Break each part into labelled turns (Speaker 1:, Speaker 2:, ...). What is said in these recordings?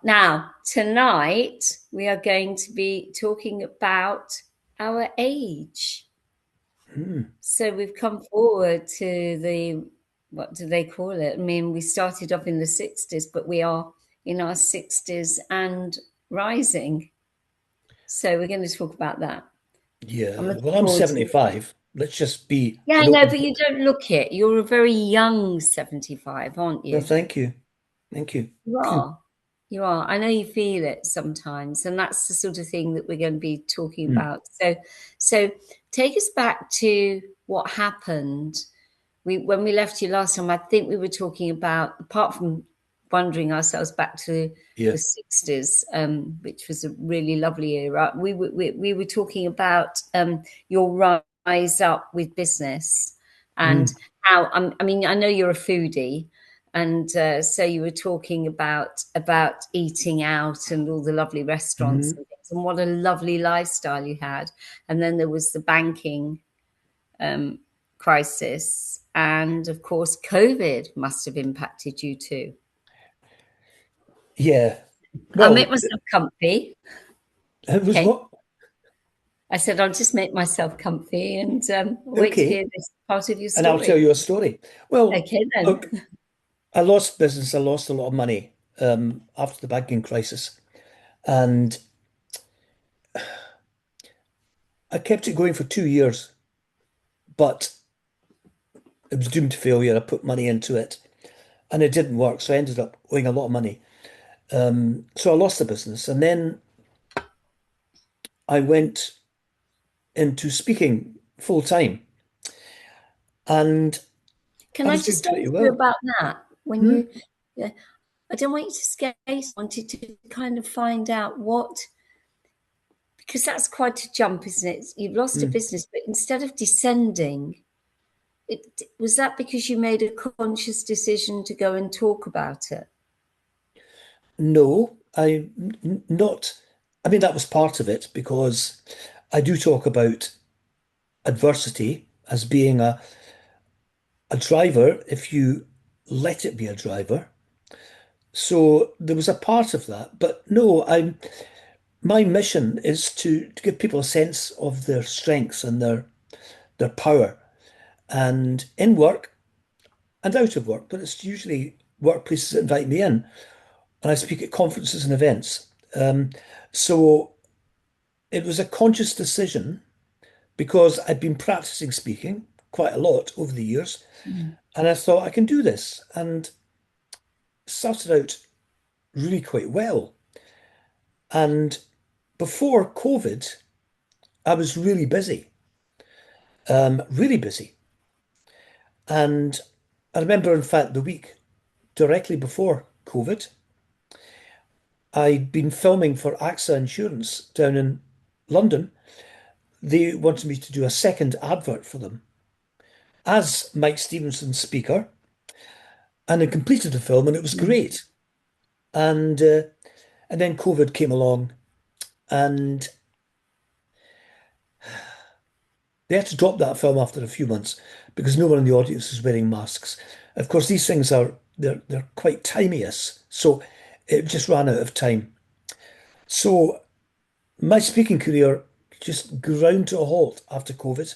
Speaker 1: Now, tonight we are going to be talking about our age. So we've come forward to what do they call it? I mean, we started off in the 60s, but we are in our 60s and rising. So we're going to talk about that. I'm
Speaker 2: Yeah,
Speaker 1: looking
Speaker 2: well, I'm
Speaker 1: forward to it.
Speaker 2: 75. Let's just be
Speaker 1: Yeah, I
Speaker 2: an
Speaker 1: know,
Speaker 2: open
Speaker 1: but you
Speaker 2: book.
Speaker 1: don't look it. You're a very young 75, aren't
Speaker 2: Well,
Speaker 1: you?
Speaker 2: thank you. Thank you.
Speaker 1: You are. You are. I know you feel it sometimes, and that's the sort of thing that we're going to be talking
Speaker 2: Hmm.
Speaker 1: about. So take us back to what happened. When we left you last time, I think we were talking about, apart from wondering ourselves back to
Speaker 2: Yeah.
Speaker 1: the 60s, which was a really lovely era, we were talking about your rise up with business and
Speaker 2: Hmm.
Speaker 1: how, I mean, I know you're a foodie. And so you were talking about eating out and all the lovely restaurants
Speaker 2: Hmm.
Speaker 1: and things, and what a lovely lifestyle you had. And then there was the banking um, crisis, and of course, COVID must have impacted you too.
Speaker 2: Yeah.
Speaker 1: I'll make
Speaker 2: Well,
Speaker 1: myself comfy.
Speaker 2: it was
Speaker 1: Okay,
Speaker 2: what?
Speaker 1: I said I'll just make myself comfy and wait to
Speaker 2: Okay.
Speaker 1: hear this part of your
Speaker 2: And I'll tell
Speaker 1: story.
Speaker 2: you a story. Well,
Speaker 1: Okay then.
Speaker 2: look, I lost business. I lost a lot of money after the banking crisis. And I kept it going for 2 years, but it was doomed to failure. I put money into it and it didn't work. So I ended up owing a lot of money. So I lost the business. And then I went into speaking full time. And
Speaker 1: Can
Speaker 2: I
Speaker 1: I
Speaker 2: was doing
Speaker 1: just
Speaker 2: pretty
Speaker 1: ask you
Speaker 2: well.
Speaker 1: about that? When
Speaker 2: Hmm?
Speaker 1: you, yeah, I don't want you to skate. I wanted to kind of find out what, because that's quite a jump, isn't it? You've lost a
Speaker 2: Hmm.
Speaker 1: business, but instead of descending, was that because you made a conscious decision to go and talk about it?
Speaker 2: No, not. I mean, that was part of it because I do talk about adversity as being a driver if you let it be a driver. So there was a part of that. But no, my mission is to give people a sense of their strengths and their power. And in work and out of work, but it's usually workplaces that invite me in, and I speak at conferences and events. So it was a conscious decision because I'd been practicing speaking quite a lot over the years,
Speaker 1: Mm.
Speaker 2: and I thought I can do this, and started out really quite well. And before COVID, I was really busy. And I remember, in fact, the week directly before COVID, I'd been filming for AXA Insurance down in London. They wanted me to do a second advert for them as Mike Stevenson's speaker, and I completed the film, and it was
Speaker 1: Mm.
Speaker 2: great. And then COVID came along, and they had to drop that film after a few months because no one in the audience was wearing masks. Of course, these things are they're quite timeous, so it just ran out of time. So my speaking career just ground to a halt after COVID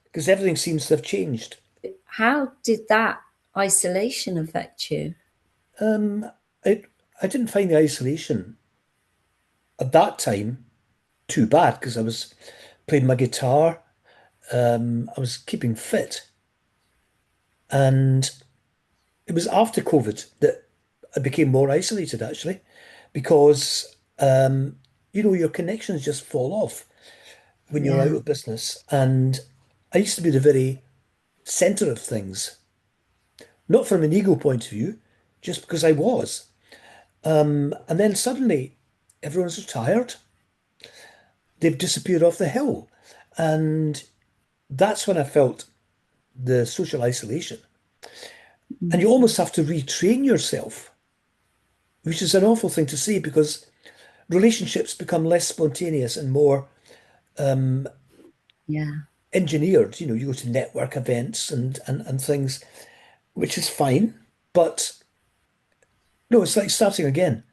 Speaker 2: because everything seems to have changed.
Speaker 1: How did that isolation affect you?
Speaker 2: Um, I I didn't find the isolation at that time too bad because I was playing my guitar, I was keeping fit, and it was after COVID that I became more isolated actually, because your connections just fall off when you're out
Speaker 1: Yeah.
Speaker 2: of business. And I used to be the very center of things, not from an ego point of view, just because I was. And then suddenly everyone's retired, they've disappeared off the hill. And that's when I felt the social isolation. And
Speaker 1: Mm.
Speaker 2: you almost have to retrain yourself, which is an awful thing to say because relationships become less spontaneous and more
Speaker 1: Yeah.
Speaker 2: engineered. You go to network events and things, which is fine. But no, it's like starting again.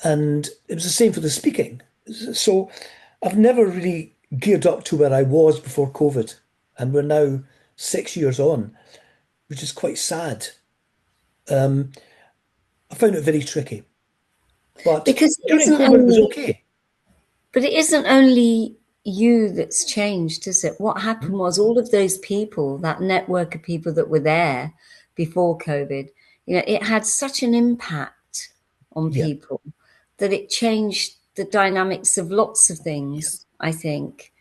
Speaker 2: And it was the same for the speaking. So I've never really geared up to where I was before COVID. And we're now 6 years on, which is quite sad. Um, I found it very tricky. But
Speaker 1: Because it
Speaker 2: during
Speaker 1: isn't
Speaker 2: COVID, it was
Speaker 1: only
Speaker 2: okay.
Speaker 1: But it isn't only you that's changed, is it? What
Speaker 2: Hmm?
Speaker 1: happened was all of those people, that network of people that were there before COVID, it had such an impact on
Speaker 2: Yeah,
Speaker 1: people that it changed the dynamics of lots of
Speaker 2: yeah,
Speaker 1: things, I think.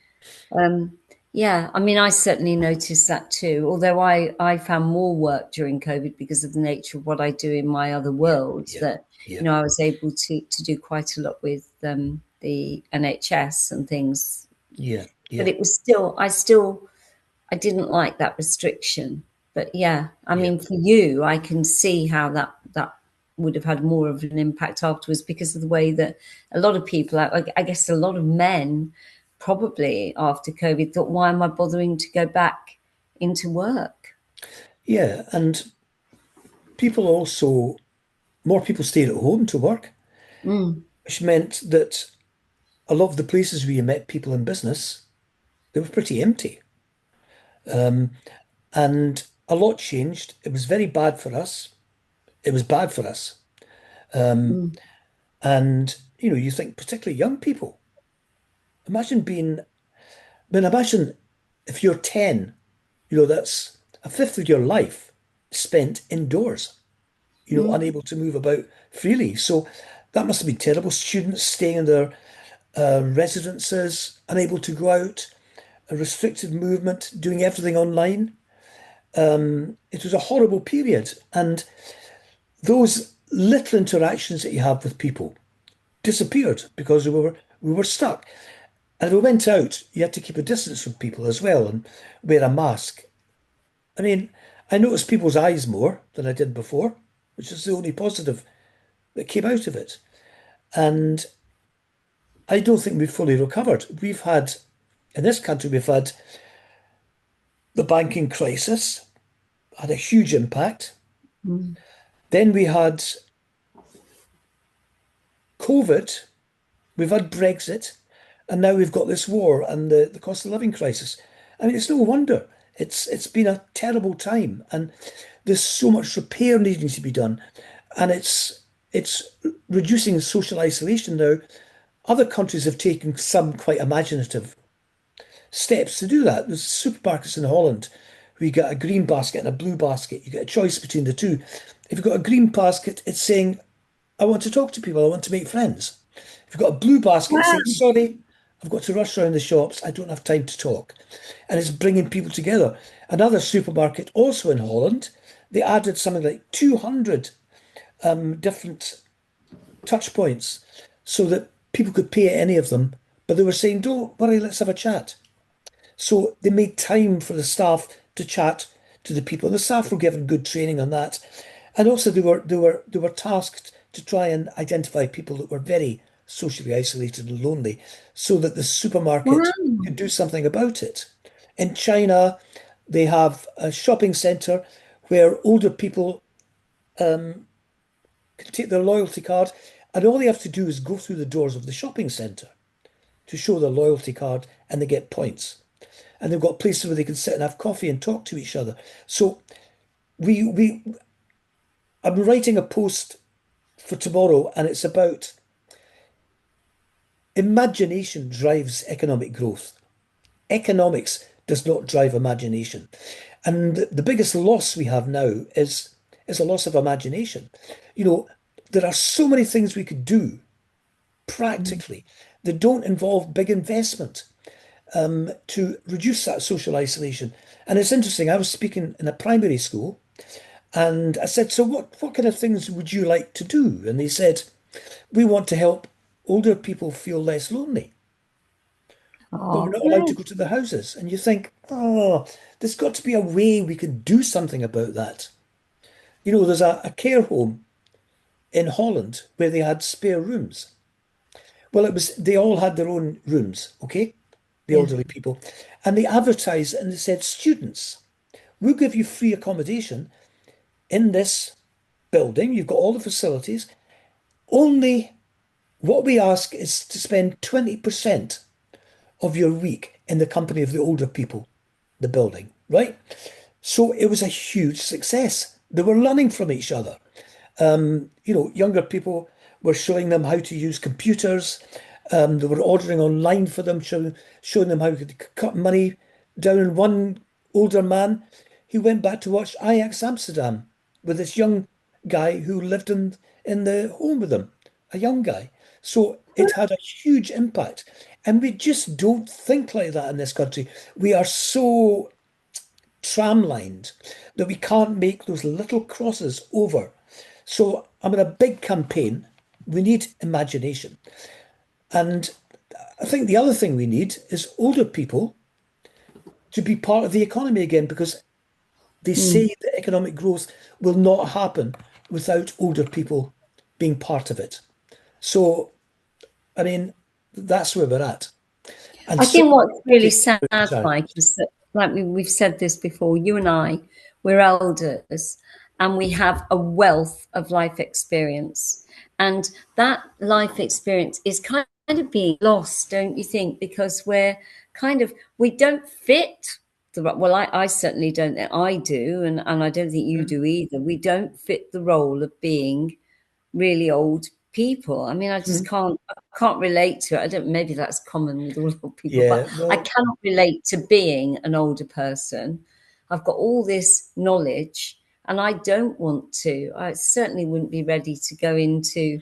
Speaker 1: Um, yeah, I mean, I certainly noticed that too. Although I found more work during COVID because of the nature of what I do in my other
Speaker 2: yeah,
Speaker 1: worlds.
Speaker 2: yeah,
Speaker 1: That
Speaker 2: yeah,
Speaker 1: I was able to do quite a lot with the NHS and things.
Speaker 2: yeah,
Speaker 1: But
Speaker 2: yeah,
Speaker 1: it was still, I didn't like that restriction. But yeah, I
Speaker 2: yeah,
Speaker 1: mean, for you, I can see how that would have had more of an impact afterwards because of the way that a lot of people, I guess a lot of men, probably after COVID, thought, why am I bothering to go back into work?
Speaker 2: yeah. And people also, more people stayed at home to work,
Speaker 1: Mm,
Speaker 2: which meant that a lot of the places where you met people in business, they were pretty empty. Um, and a lot changed. It was very bad for us. It was bad for us. Um,
Speaker 1: mm,
Speaker 2: and, you think particularly young people, imagine being, I mean, imagine if you're 10, that's a fifth of your life spent indoors,
Speaker 1: mm.
Speaker 2: unable to move about freely. So that must have been terrible. Students staying in their residences, unable to go out, a restricted movement, doing everything online. It was a horrible period. And those little interactions that you have with people disappeared because we were stuck. And if we went out, you had to keep a distance from people as well and wear a mask. I mean, I noticed people's eyes more than I did before, which is the only positive that came out of it. And I don't think we've fully recovered. In this country, we've had the banking crisis, had a huge impact.
Speaker 1: Mm.
Speaker 2: Then we had COVID, we've had Brexit, and now we've got this war and the cost of living crisis. I mean, it's no wonder. It's been a terrible time, and there's so much repair needing to be done, and it's reducing social isolation now. Other countries have taken some quite imaginative steps to do that. There's supermarkets in Holland where you get a green basket and a blue basket. You get a choice between the two. If you've got a green basket, it's saying, I want to talk to people, I want to make friends. If you've got a blue basket, it's saying,
Speaker 1: Wow.
Speaker 2: sorry, I've got to rush around the shops, I don't have time to talk. And it's bringing people together. Another supermarket, also in Holland, they added something like 200 different touch points so that people could pay at any of them. But they were saying, don't worry, let's have a chat. So they made time for the staff to chat to the people. The staff were given good training on that. And also they were tasked to try and identify people that were very socially isolated and lonely so that the supermarket
Speaker 1: Wow.
Speaker 2: could do something about it. In China, they have a shopping center where older people can take their loyalty card and all they have to do is go through the doors of the shopping center to show their loyalty card and they get points. And they've got places where they can sit and have coffee and talk to each other. So we I'm writing a post for tomorrow, and it's about imagination drives economic growth. Economics does not drive imagination. And the biggest loss we have now is a loss of imagination. You know, there are so many things we could do
Speaker 1: Mm.
Speaker 2: practically that don't involve big investment to reduce that social isolation. And it's interesting, I was speaking in a primary school and I said, so what kind of things would you like to do? And they said, we want to help older people feel less lonely, but we're
Speaker 1: Oh,
Speaker 2: not allowed to go to the houses. And you think, oh, there's got to be a way we can do something about that. There's a care home in Holland where they had spare rooms. Well, they all had their own rooms, okay? The
Speaker 1: yeah.
Speaker 2: elderly people. And they advertised and they said, students, we'll give you free accommodation in this building. You've got all the facilities. Only What we ask is to spend 20% of your week in the company of the older people, the building, right? So it was a huge success. They were learning from each other. Younger people were showing them how to use computers. They were ordering online for them, showing them how to cut money down. And one older man, he went back to watch Ajax Amsterdam with this young guy who lived in the home with them, a young guy. So it had a huge impact. And we just don't think like that in this country. We are so tramlined that we can't make those little crosses over. So I'm in a big campaign. We need imagination. And I think the other thing we need is older people to be part of the economy again because they
Speaker 1: Mm.
Speaker 2: say that economic growth will not happen without older people being part of it. So, I mean, that's where we're at. And
Speaker 1: I
Speaker 2: so
Speaker 1: think what's really
Speaker 2: take
Speaker 1: sad,
Speaker 2: sorry.
Speaker 1: Mike, is that, like we've said this before, you and I, we're elders and we have a wealth of life experience. And that life experience is kind of being lost, don't you think? Because we don't fit well, I certainly don't think I do, and I don't think you
Speaker 2: Mm.
Speaker 1: do either. We don't fit the role of being really old people. I mean,
Speaker 2: Mm.
Speaker 1: I can't relate to it. I don't maybe that's common with all old people, but
Speaker 2: Yeah,
Speaker 1: I
Speaker 2: well,
Speaker 1: cannot relate to being an older person. I've got all this knowledge and I don't want to. I certainly wouldn't be ready to go into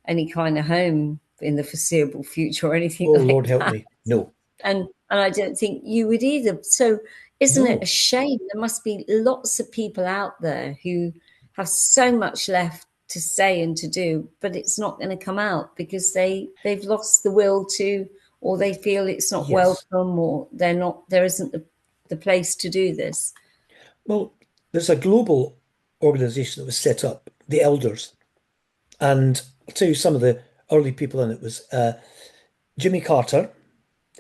Speaker 1: any kind of home in the foreseeable future or anything
Speaker 2: oh Lord
Speaker 1: like
Speaker 2: help
Speaker 1: that.
Speaker 2: me. No,
Speaker 1: And I don't think you would either. So isn't it a
Speaker 2: no.
Speaker 1: shame? There must be lots of people out there who have so much left to say and to do, but it's not going to come out because they've lost the will to, or they feel it's not
Speaker 2: Yes.
Speaker 1: welcome, or there isn't the place to do this.
Speaker 2: Well, there's a global organization that was set up, the Elders, and I'll tell you some of the early people in it was Jimmy Carter,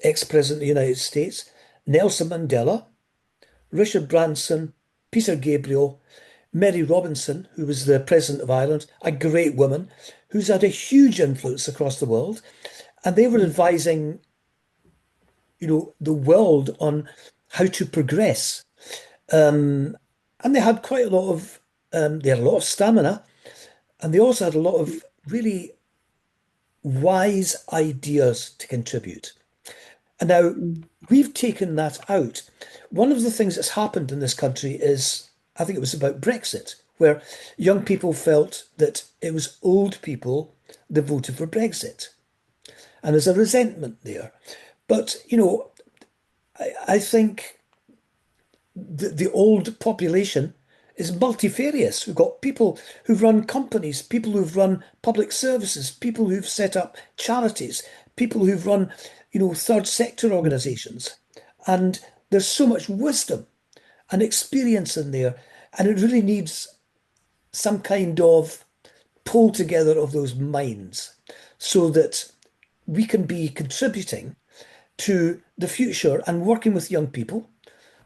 Speaker 2: ex-president of the United States, Nelson Mandela, Richard Branson, Peter Gabriel, Mary Robinson, who was the president of Ireland, a great woman who's had a huge influence across the world, and they were
Speaker 1: Mm,
Speaker 2: advising, the world on how to progress. Um, and they had quite a lot of, they had a lot of stamina, and they also had a lot of really wise ideas to contribute. And now
Speaker 1: mm,
Speaker 2: we've taken that out. One of the things that's happened in this country is, I think it was about Brexit, where young people felt that it was old people that voted for Brexit. And there's a resentment there. But, I think the old population is multifarious. We've got people who've run companies, people who've run public services, people who've set up charities, people who've run, third sector
Speaker 1: mm.
Speaker 2: organizations. And there's so much wisdom and experience in there. And it really needs some kind of pull together of those minds so that we can be contributing to the future and working with young people,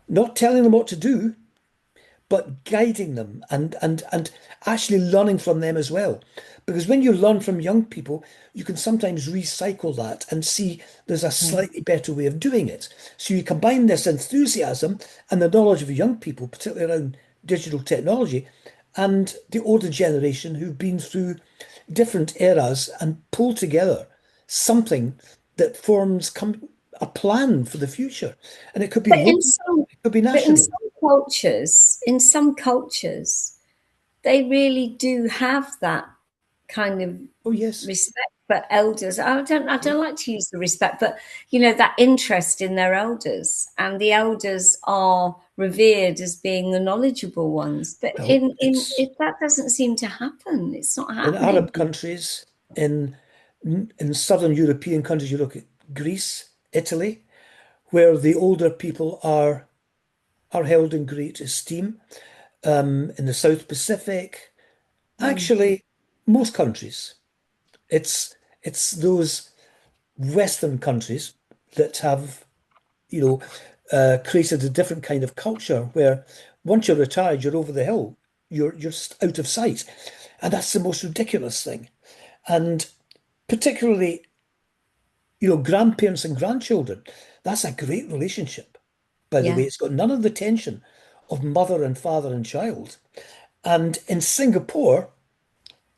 Speaker 2: not telling them what to do, but guiding them and actually learning from them as well. Because when you learn from young people, you can sometimes recycle that and see there's a
Speaker 1: Mm.
Speaker 2: slightly better way of doing it. So you combine this enthusiasm and the knowledge of young people, particularly around digital technology, and the older generation who've been through different eras and pull together something that forms a plan for the future. And it could be
Speaker 1: But
Speaker 2: local,
Speaker 1: in some,
Speaker 2: it could be
Speaker 1: but in
Speaker 2: national.
Speaker 1: some cultures, they really do have that kind of
Speaker 2: Oh, yes.
Speaker 1: respect for elders. I
Speaker 2: Yeah.
Speaker 1: don't like to use the respect, but that interest in their elders, and the elders are revered as being the knowledgeable ones. But
Speaker 2: Well,
Speaker 1: in
Speaker 2: it's
Speaker 1: if that doesn't seem to happen, it's not
Speaker 2: in
Speaker 1: happening.
Speaker 2: Arab countries, in southern European countries, you look at Greece, Italy, where the older people are held in great esteem. In the South Pacific,
Speaker 1: Mm,
Speaker 2: actually, most countries, it's those Western countries that have, you know, created a different kind of culture where once you're retired, you're over the hill, you're just out of sight, and that's the most ridiculous thing. And particularly, grandparents and grandchildren. That's a great relationship, by the way.
Speaker 1: Yeah.
Speaker 2: It's got none of the tension of mother and father and child. And in Singapore,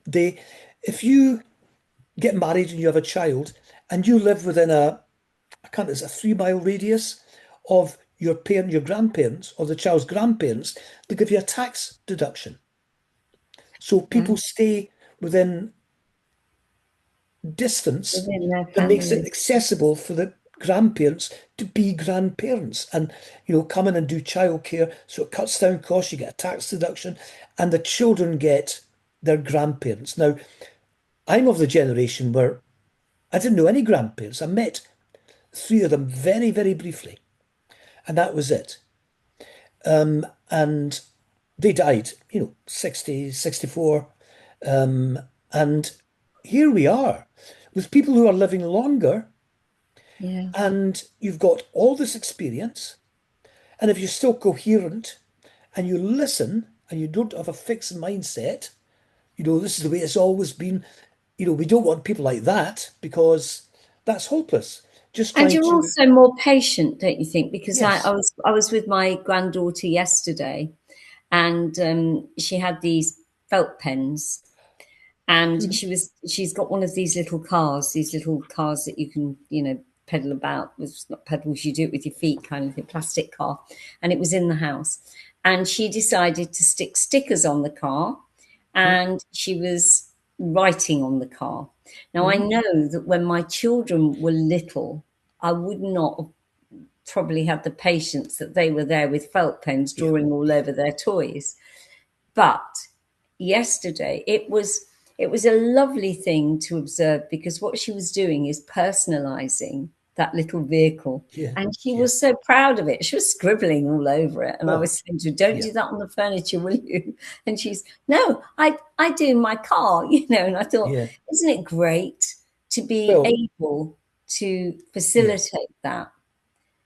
Speaker 2: they, if you get married and you have a child and you live within I can't, it's a 3 mile radius of your grandparents or the child's grandparents, they give you a tax deduction. So
Speaker 1: Yeah.
Speaker 2: people stay within distance
Speaker 1: Within their
Speaker 2: that makes it
Speaker 1: families.
Speaker 2: accessible for the grandparents to be grandparents and come in and do childcare. So it cuts down costs, you get a tax deduction, and the children get their grandparents. Now, I'm of the generation where I didn't know any grandparents. I met three of them very, very briefly, and that was it. And they died, 60, 64. And here we are with people who are living longer,
Speaker 1: Yeah.
Speaker 2: and you've got all this experience. And if you're still coherent and you listen and you don't have a fixed mindset, this is the way it's always been. We don't want people like that because that's hopeless. Just
Speaker 1: And
Speaker 2: trying
Speaker 1: you're
Speaker 2: to,
Speaker 1: also more patient, don't you think? Because I
Speaker 2: yes.
Speaker 1: was with my granddaughter yesterday, and she had these felt pens, and
Speaker 2: Mhm.
Speaker 1: she's got one of these little cars that you can pedal about. It's not pedals, you do it with your feet, kind of a plastic car, and it was in the house, and she decided to stick stickers on the car, and she was writing on the car. Now I
Speaker 2: Mhm.
Speaker 1: know that when my children were little, I would not have probably had the patience that they were there with felt pens
Speaker 2: Yeah.
Speaker 1: drawing all over their toys. But yesterday it was a lovely thing to observe, because what she was doing is personalizing that little vehicle,
Speaker 2: Yeah.
Speaker 1: and she
Speaker 2: Yeah.
Speaker 1: was so proud of it. She was scribbling all over it, and I
Speaker 2: Oh,
Speaker 1: was saying to her, don't
Speaker 2: yeah.
Speaker 1: do that on the furniture, will you? And she's, no, I do in my car. And I thought,
Speaker 2: Yeah.
Speaker 1: isn't it great to be
Speaker 2: Well,
Speaker 1: able to
Speaker 2: yeah.
Speaker 1: facilitate that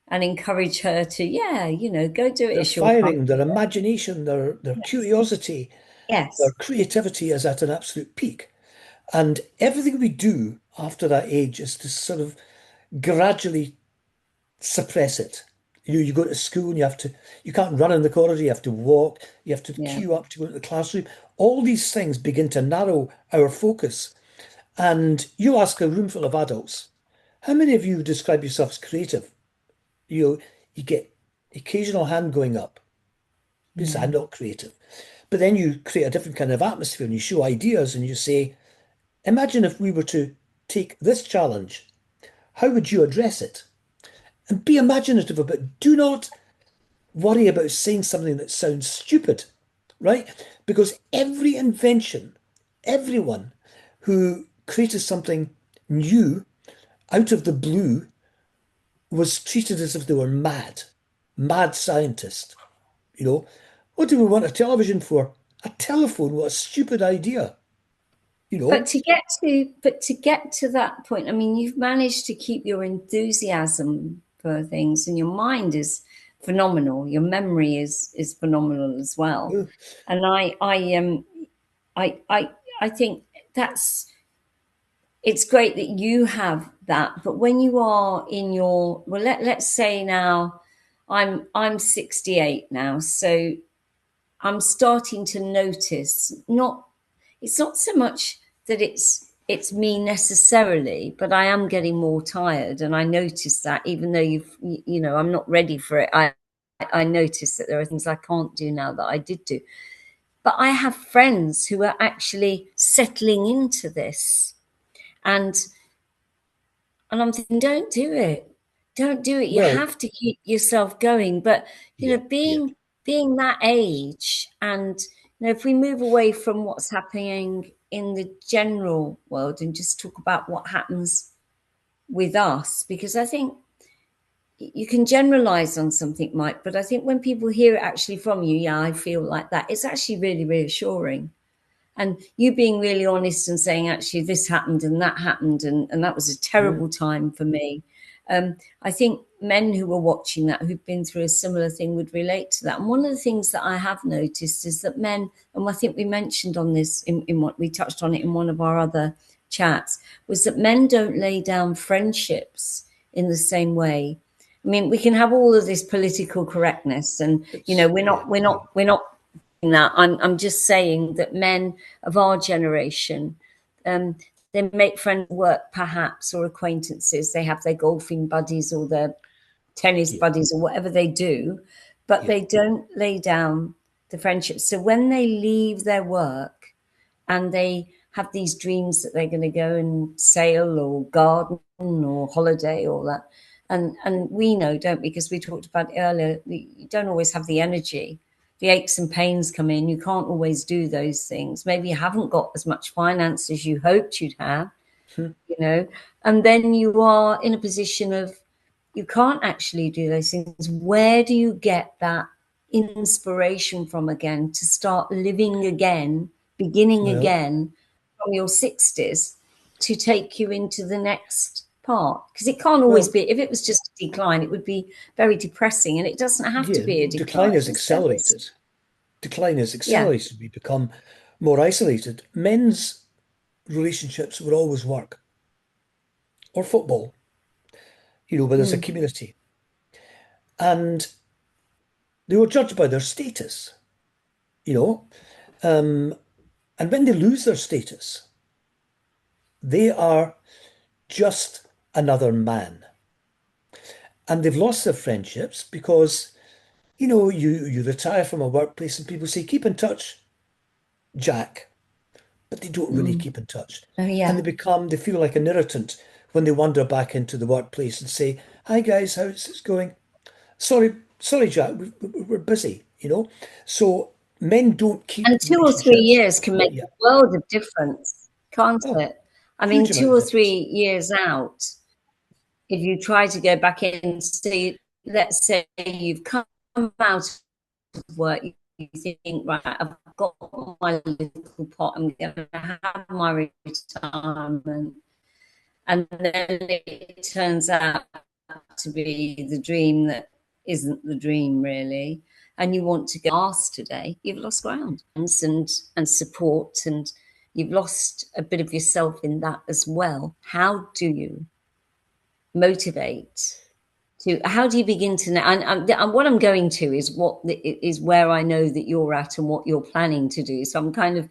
Speaker 1: and encourage her to, yeah, go do it.
Speaker 2: They're
Speaker 1: It's your car.
Speaker 2: firing, their imagination, their
Speaker 1: Yes.
Speaker 2: curiosity, their
Speaker 1: Yes.
Speaker 2: creativity is at an absolute peak. And everything we do after that age is to sort of gradually suppress it. You go to school and you can't run in the corridor, you have to walk, you have to
Speaker 1: Yeah.
Speaker 2: queue up to go to the classroom. All these things begin to narrow our focus. And you ask a room full of adults, how many of you would describe yourself as creative? You you get occasional hand going up. You say,
Speaker 1: Yeah.
Speaker 2: I'm not creative. But then you create a different kind of atmosphere and you show ideas and you say, imagine if we were to take this challenge, how would you address it? And be imaginative about it. Do not worry about saying something that sounds stupid, right? Because every invention, everyone who created something new out of the blue was treated as if they were mad, mad scientist. You know, what do we want a television for? A telephone, what a stupid idea, you
Speaker 1: But
Speaker 2: know?
Speaker 1: to get to that point, I mean, you've managed to keep your enthusiasm for things, and your mind is phenomenal. Your memory is phenomenal as well.
Speaker 2: Uh,
Speaker 1: And I think that's it's great that you have that. But when you are in your, well, let's say now, I'm 68 now, so I'm starting to notice, not it's not so much that it's me necessarily, but I am getting more tired, and I notice that, even though I'm not ready for it. I notice that there are things I can't do now that I did do. But I have friends who are actually settling into this, and I'm thinking, don't do it. Don't do it. You
Speaker 2: well,
Speaker 1: have to keep yourself going. But
Speaker 2: yeah, yeah.
Speaker 1: being that age, and if we move away from what's happening in the general world and just talk about what happens with us, because I think you can generalize on something, Mike, but I think when people hear it actually from you, yeah, I feel like that, it's actually really reassuring. And you being really honest and saying, actually, this happened and that happened, and that was a
Speaker 2: Mm,
Speaker 1: terrible time for me. I think men who were watching that, who've been through a similar thing, would relate to that. And one of the things that I have noticed is that men, and I think we mentioned on this in what we touched on it in one of our other chats was that men don't lay down friendships in the same way. I mean, we can have all of this political correctness, and we're
Speaker 2: Yeah,
Speaker 1: not, doing that. I'm just saying that men of our generation, um, they make friends at work, perhaps, or acquaintances. They have their golfing buddies or their tennis
Speaker 2: yeah,
Speaker 1: buddies or whatever they do, but
Speaker 2: yeah.
Speaker 1: they don't lay down the friendships. So when they leave their work and they have these dreams that they're going to go and sail or garden or holiday or that, and we know, don't we, because we talked about it earlier, you don't always have the energy. The aches and pains come in. You can't always do those things. Maybe you haven't got as much finance as you hoped you'd have,
Speaker 2: Hmm.
Speaker 1: you know, and then you are in a position of you can't actually do those things. Where do you get that inspiration from again to start living again, beginning
Speaker 2: Well,
Speaker 1: again from your 60s to take you into the next part? Because it can't always
Speaker 2: well,
Speaker 1: be, if it was just a decline, it would be very depressing. And it doesn't have to
Speaker 2: yeah,
Speaker 1: be a
Speaker 2: decline
Speaker 1: decline.
Speaker 2: is
Speaker 1: Instead, it's,
Speaker 2: accelerated. Decline is
Speaker 1: yeah.
Speaker 2: accelerated. We become more isolated. Men's relationships would always work, or football, where there's a
Speaker 1: Mm,
Speaker 2: community. And they were judged by their status, you know. Um, and when they lose their status, they are just another man. And they've lost their friendships because, you retire from a workplace and people say, keep in touch, Jack, but they don't really
Speaker 1: mm.
Speaker 2: keep in touch.
Speaker 1: Oh,
Speaker 2: And
Speaker 1: yeah.
Speaker 2: they feel like an irritant when they wander back into the workplace and say, hi guys, how's it going? Sorry, Jack, we're busy, So men don't keep
Speaker 1: And 2 or 3
Speaker 2: relationships.
Speaker 1: years can make
Speaker 2: Yeah.
Speaker 1: a world of difference, can't
Speaker 2: Oh,
Speaker 1: it? I mean,
Speaker 2: huge amount
Speaker 1: two
Speaker 2: of
Speaker 1: or
Speaker 2: difference.
Speaker 1: three years out, if you try to go back in, see, let's say you've come out of work, you think, right, I've got my little pot, I'm going to have my retirement. And then it turns out to be the dream that isn't the dream, really. And you want to go ask today, you've lost ground and support, and you've lost a bit of yourself in that as well. How do you motivate to how do you begin to know and what I'm going to is is where I know that you're at and what you're planning to do, so I'm kind of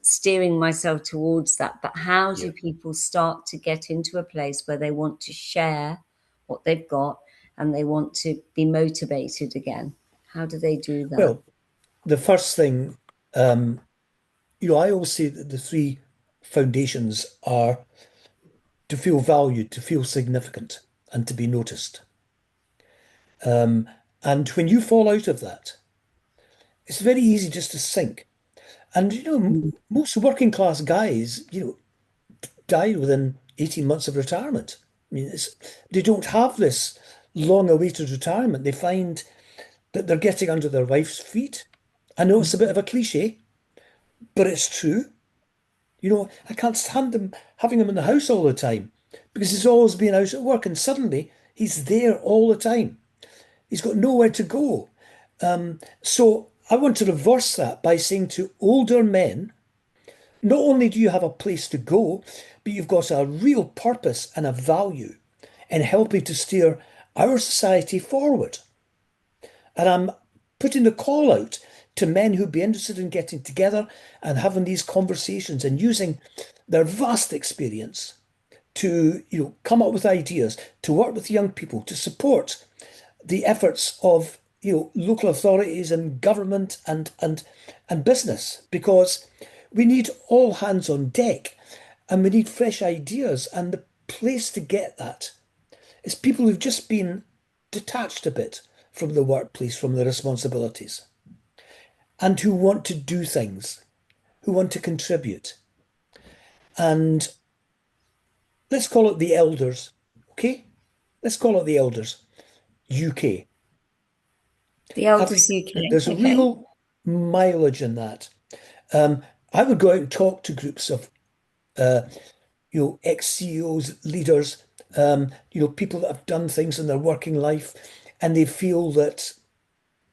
Speaker 1: steering myself towards that. But how
Speaker 2: Yeah.
Speaker 1: do people start to get into a place where they want to share what they've got and they want to be motivated again? How do they do that?
Speaker 2: Well, the first thing, um, I always say that the three foundations are to feel valued, to feel significant, and to be noticed. Um, and when you fall out of that, it's very easy just to sink. And most working class guys, die within 18 months of retirement. I mean, they don't have this long-awaited retirement. They find that they're getting under their wife's feet. I know it's a bit of a cliche, but it's true. I can't stand him having him in the house all the time because he's always been out at work and suddenly he's there all the time. He's got nowhere to go. So I want to reverse that by saying to older men, not only do you have a place to go, but you've got a real purpose and a value in helping to steer our society forward. And I'm putting the call out to men who'd be interested in getting together and having these conversations and using their vast experience to, come up with ideas, to work with young people, to support the efforts of, local authorities and government and business, because we need all hands on deck and we need fresh ideas. And the place to get that is people who've just been detached a bit from the workplace, from their responsibilities, and who want to do things, who want to contribute. And let's call it the elders, okay? Let's call it the elders, UK.
Speaker 1: The
Speaker 2: I
Speaker 1: Elders
Speaker 2: think
Speaker 1: UK.
Speaker 2: that there's a
Speaker 1: Okay.
Speaker 2: real mileage in that. Um, I would go out and talk to groups of, ex-CEOs, leaders, people that have done things in their working life, and they feel that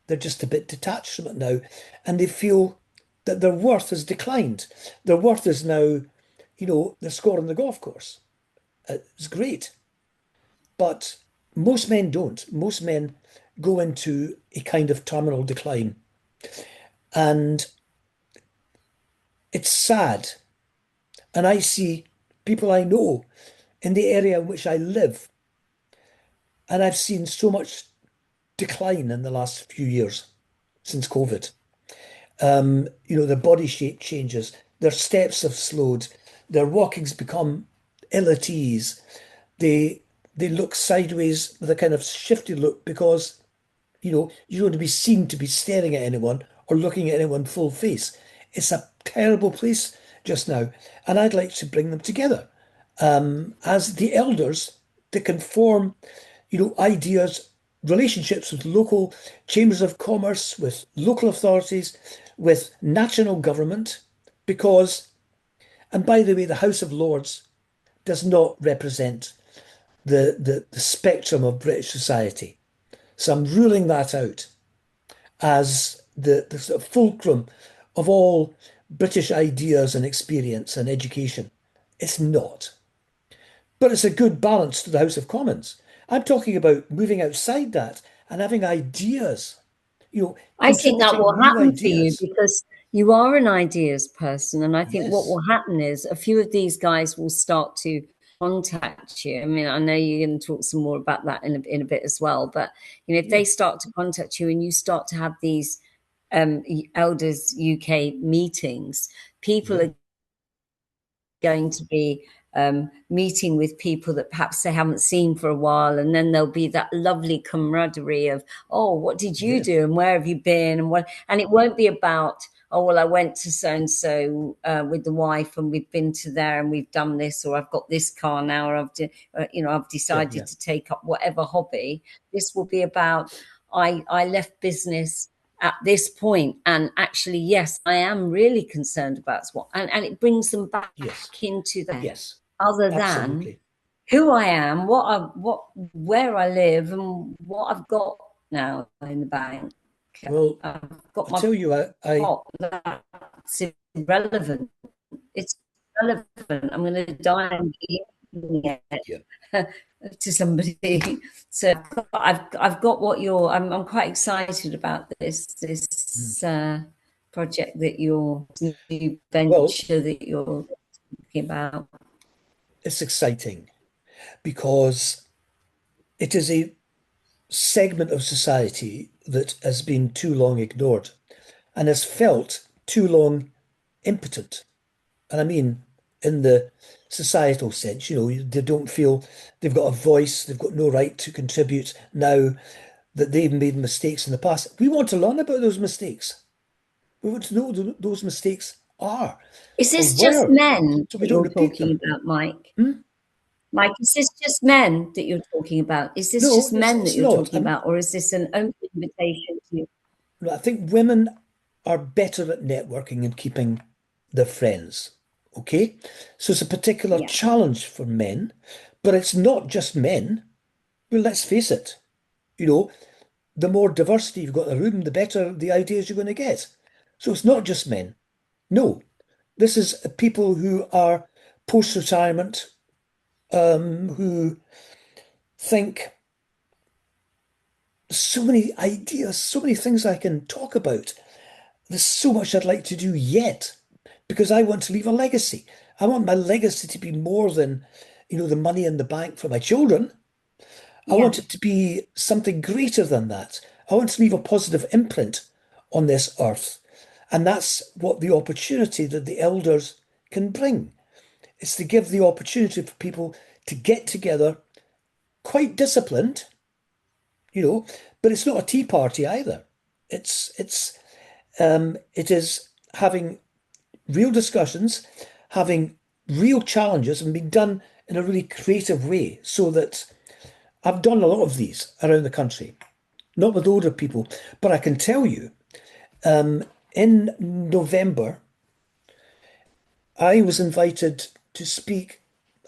Speaker 2: they're just a bit detached from it now, and they feel that their worth has declined. Their worth is now, the score on the golf course. It's great. But most men don't. Most men go into a kind of terminal decline. And it's sad. And I see people I know in the area in which I live, and I've seen so much decline in the last few years since COVID. Their body shape changes, their steps have slowed, their walking's become ill at ease. They they look sideways with a kind of shifty look because you don't want to be seen to be staring at anyone or looking at anyone full face. It's a terrible place just now, and I'd like to bring them together as the elders that can form, ideas, relationships with local chambers of commerce, with local authorities, with national government, because, and by the way, the House of Lords does not represent the spectrum of British society. So I'm ruling that out as the sort of fulcrum of all British ideas and experience and education. It's not. But it's a good balance to the House of Commons. I'm talking about moving outside that and having ideas,
Speaker 1: I think that will
Speaker 2: contributing new
Speaker 1: happen for you
Speaker 2: ideas.
Speaker 1: because you are an ideas person. And I think what
Speaker 2: Yes.
Speaker 1: will happen is a few of these guys will start to contact you. I mean, I know you're going to talk some more about that in a bit as well. But, if
Speaker 2: Yeah.
Speaker 1: they start to contact you and you start to have these elders UK meetings, people
Speaker 2: Yeah.
Speaker 1: are going to be meeting with people that perhaps they haven't seen for a while, and then there'll be that lovely camaraderie of, oh, what did you
Speaker 2: Yeah.
Speaker 1: do and where have you been, and it won't be about, oh well, I went to so and so with the wife and we've been to there and we've done this, or I've got this car now, or I've
Speaker 2: Yeah.
Speaker 1: decided
Speaker 2: Yeah.
Speaker 1: to take up whatever hobby. This will be about, I left business at this point, and actually, yes, I am really concerned about what, and it brings them back
Speaker 2: Yes.
Speaker 1: into that,
Speaker 2: Yes.
Speaker 1: other than
Speaker 2: Absolutely.
Speaker 1: who I am, where I live, and what I've got now in the bank.
Speaker 2: Well,
Speaker 1: I've got
Speaker 2: I
Speaker 1: my
Speaker 2: tell you, I
Speaker 1: pot. That's irrelevant. It's relevant. I'm going to die and be giving
Speaker 2: yeah.
Speaker 1: it to somebody. So I've got what you're. I'm quite excited about
Speaker 2: Mm.
Speaker 1: this project that your new
Speaker 2: Well,
Speaker 1: venture that you're talking about.
Speaker 2: it's exciting because it is a segment of society that has been too long ignored and has felt too long impotent. And I mean, in the societal sense, they don't feel they've got a voice, they've got no right to contribute now that they've made mistakes in the past. We want to learn about those mistakes. We want to know what those mistakes are
Speaker 1: Is
Speaker 2: or
Speaker 1: this just
Speaker 2: were
Speaker 1: men
Speaker 2: so we
Speaker 1: that
Speaker 2: don't
Speaker 1: you're
Speaker 2: repeat
Speaker 1: talking
Speaker 2: them.
Speaker 1: about, Mike?
Speaker 2: Hmm?
Speaker 1: Mike, is this just men that you're talking about? Is this
Speaker 2: No,
Speaker 1: just
Speaker 2: it's,
Speaker 1: men that
Speaker 2: it's
Speaker 1: you're
Speaker 2: not.
Speaker 1: talking about, or is this an open invitation to?
Speaker 2: I think women are better at networking and keeping their friends. Okay? So it's a particular
Speaker 1: Yeah.
Speaker 2: challenge for men, but it's not just men. Well, let's face it, you know, the more diversity you've got in the room, the better the ideas you're going to get. So it's not just men. No, this is people who are post-retirement, who think so many ideas, so many things I can talk about. There's so much I'd like to do yet because I want to leave a legacy. I want my legacy to be more than, the money in the bank for my children. I
Speaker 1: Yeah.
Speaker 2: want it to be something greater than that. I want to leave a positive imprint on this earth. And that's what the opportunity that the elders can bring. It's to give the opportunity for people to get together, quite disciplined, but it's not a tea party either. It is having real discussions, having real challenges, and being done in a really creative way. So that I've done a lot of these around the country, not with older people, but I can tell you, in November, I was invited to speak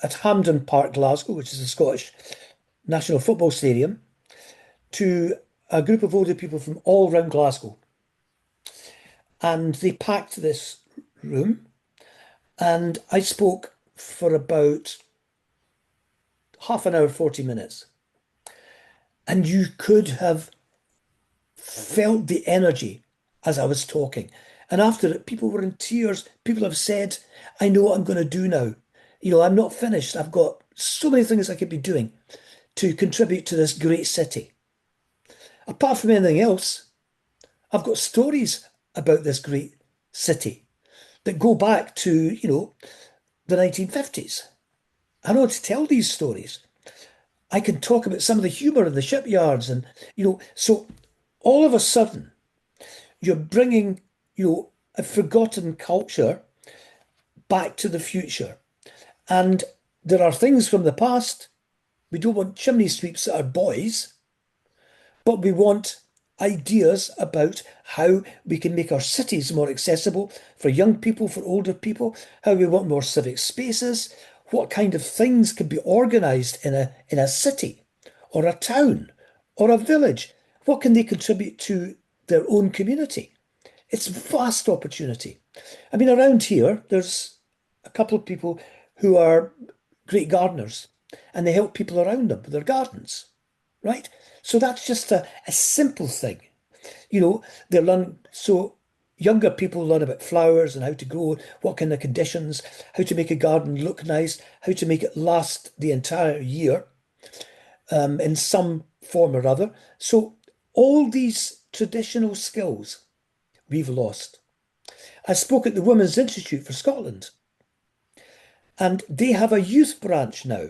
Speaker 2: at Hampden Park, Glasgow, which is the Scottish National Football Stadium, to a group of older people from all around Glasgow. And they packed this room, and I spoke for about half an hour, 40 minutes. And you could have felt the energy as I was talking. And after it, people were in tears. People have said, I know what I'm going to do now. I'm not finished. I've got so many things I could be doing to contribute to this great city. Apart from anything else, I've got stories about this great city that go back to, the 1950s. I know how to tell these stories. I can talk about some of the humour in the shipyards so all of a sudden you're bringing, a forgotten culture back to the future. And there are things from the past. We don't want chimney sweeps that are boys, but we want ideas about how we can make our cities more accessible for young people, for older people, how we want more civic spaces, what kind of things can be organised in a city or a town or a village. What can they contribute to their own community? It's a vast opportunity. I mean, around here, there's a couple of people who are great gardeners and they help people around them with their gardens, right? So that's just a simple thing. They learn, so younger people learn about flowers and how to grow, what kind of conditions, how to make a garden look nice, how to make it last the entire year in some form or other. So all these traditional skills we've lost. I spoke at the Women's Institute for Scotland, and they have a youth branch now.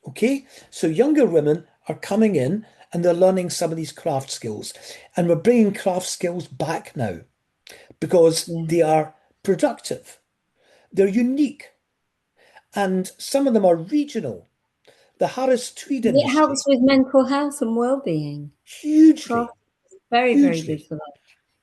Speaker 2: Okay, so younger women are coming in and they're learning some of these craft skills, and we're bringing craft skills back now because
Speaker 1: Yeah.
Speaker 2: they are productive, they're unique, and some of them are regional. The Harris tweed
Speaker 1: It
Speaker 2: industry,
Speaker 1: helps with mental health and well-being. Craft
Speaker 2: hugely,
Speaker 1: is very, very good
Speaker 2: hugely.
Speaker 1: for that.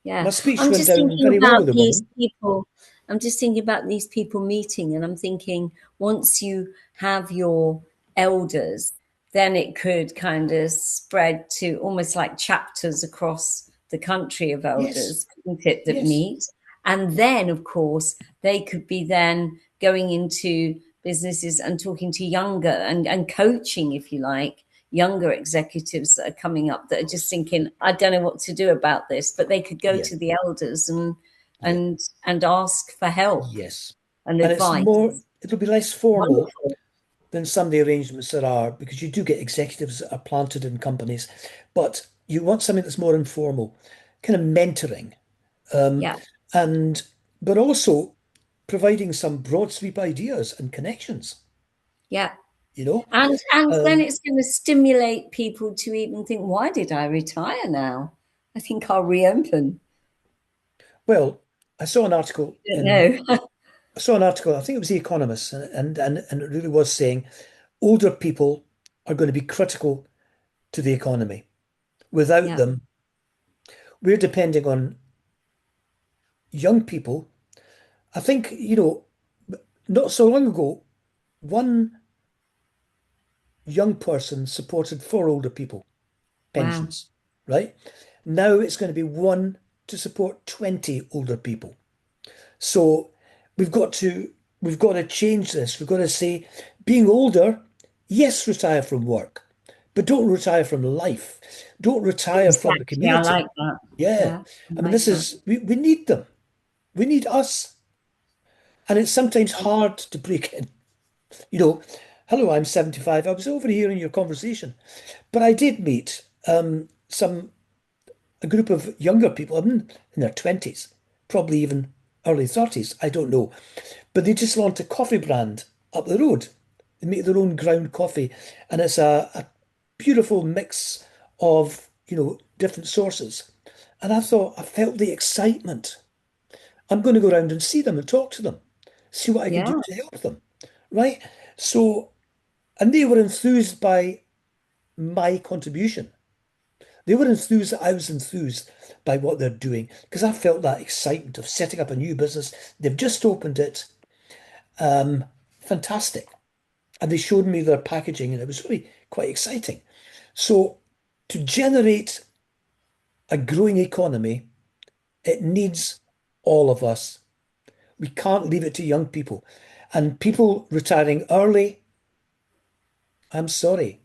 Speaker 1: Yeah.
Speaker 2: My speech
Speaker 1: I'm
Speaker 2: went
Speaker 1: just
Speaker 2: down
Speaker 1: thinking
Speaker 2: very well
Speaker 1: about
Speaker 2: with the
Speaker 1: these
Speaker 2: women.
Speaker 1: people. I'm just thinking about these people meeting, and I'm thinking once you have your elders, then it could kind of spread to almost like chapters across the country of
Speaker 2: Yes,
Speaker 1: elders, couldn't it, that
Speaker 2: yes,
Speaker 1: meet? And then, of course, they could be then going into businesses and talking to younger and coaching, if you like, younger executives that are coming up
Speaker 2: of
Speaker 1: that are just
Speaker 2: course.
Speaker 1: thinking, I don't know what to do about this, but they could go
Speaker 2: Yeah,
Speaker 1: to the elders and
Speaker 2: yeah,
Speaker 1: and and ask for help
Speaker 2: yes.
Speaker 1: and
Speaker 2: And it's
Speaker 1: advice.
Speaker 2: more, it'll be less formal
Speaker 1: Wonderful.
Speaker 2: than some of the arrangements there are, because you do get executives that are planted in companies, but you want something that's more informal, kind of mentoring, um,
Speaker 1: Yeah.
Speaker 2: and but also providing some broad sweep ideas and connections,
Speaker 1: Yeah.
Speaker 2: you know.
Speaker 1: And then
Speaker 2: Um,
Speaker 1: it's going to stimulate people to even think, why did I retire now? I think I'll reopen.
Speaker 2: well, I saw an article
Speaker 1: I don't
Speaker 2: in
Speaker 1: know.
Speaker 2: I saw an article, I think it was The Economist, and it really was saying older people are going to be critical to the economy. Without
Speaker 1: Yeah.
Speaker 2: them, we're depending on young people. I think, not so long ago, one young person supported four older people,
Speaker 1: Wow.
Speaker 2: pensions, right? Now it's going to be one to support 20 older people. So we've got to we've got to change this. We've got to say, being older, yes, retire from work, but don't retire from life. Don't retire from the
Speaker 1: Exactly. I
Speaker 2: community.
Speaker 1: like that.
Speaker 2: Yeah.
Speaker 1: Yeah. I
Speaker 2: I mean,
Speaker 1: like
Speaker 2: this
Speaker 1: that.
Speaker 2: is we need them. We need us. And it's sometimes hard to break in. You know, hello, I'm 75. I was overhearing your conversation. But I did meet some a group of younger people in their 20s, probably even early 30s, I don't know. But they just launched a coffee brand up the road. They make their own ground coffee, and it's a beautiful mix of, different sources. And I thought, I felt the excitement. I'm going to go around and see them and talk to them, see what I can do
Speaker 1: Yeah.
Speaker 2: to help them, right? So, and they were enthused by my contribution. They were enthused that I was enthused by what they're doing because I felt that excitement of setting up a new business. They've just opened it. Um, Fantastic. And they showed me their packaging and it was really quite exciting. So to generate a growing economy, it needs all of us. We can't leave it to young people. And people retiring early, I'm sorry,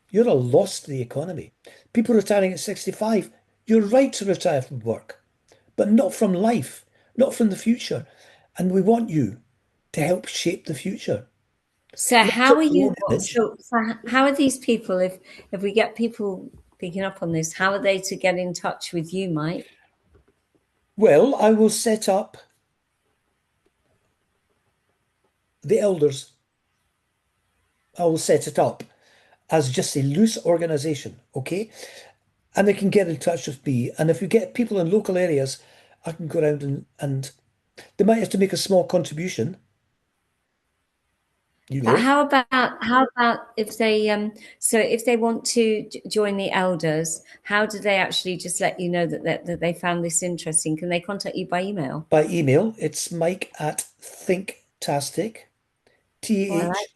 Speaker 2: you're a loss to the economy. People retiring at 65, you're right to retire from work, but not from life, not from the future. And we want you to help shape the future.
Speaker 1: So
Speaker 2: Not just
Speaker 1: how are
Speaker 2: your
Speaker 1: you?
Speaker 2: own image.
Speaker 1: How are these people? If we get people picking up on this, how are they to get in touch with you, Mike?
Speaker 2: Well, I will set up the elders. I will set it up as just a loose organization, okay? And they can get in touch with me. And if we get people in local areas, I can go around and they might have to make a small contribution, you
Speaker 1: But
Speaker 2: know,
Speaker 1: how about if they so if they want to join the elders, how do they actually just let you know that they found this interesting? Can they contact you by email?
Speaker 2: by email. It's Mike at Thinktastic,
Speaker 1: Oh, I like.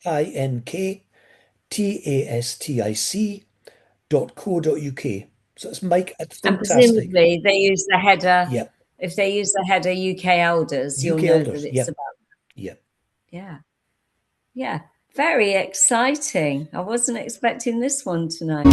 Speaker 2: ThinkTastic.co.uk. So it's Mike at
Speaker 1: And
Speaker 2: Thinktastic.
Speaker 1: presumably they use the header.
Speaker 2: Yep.
Speaker 1: If they use the header UK elders, you'll
Speaker 2: UK
Speaker 1: know that
Speaker 2: elders.
Speaker 1: it's
Speaker 2: Yep.
Speaker 1: about.
Speaker 2: Yep.
Speaker 1: Yeah, yeah, very exciting. I wasn't expecting this one tonight.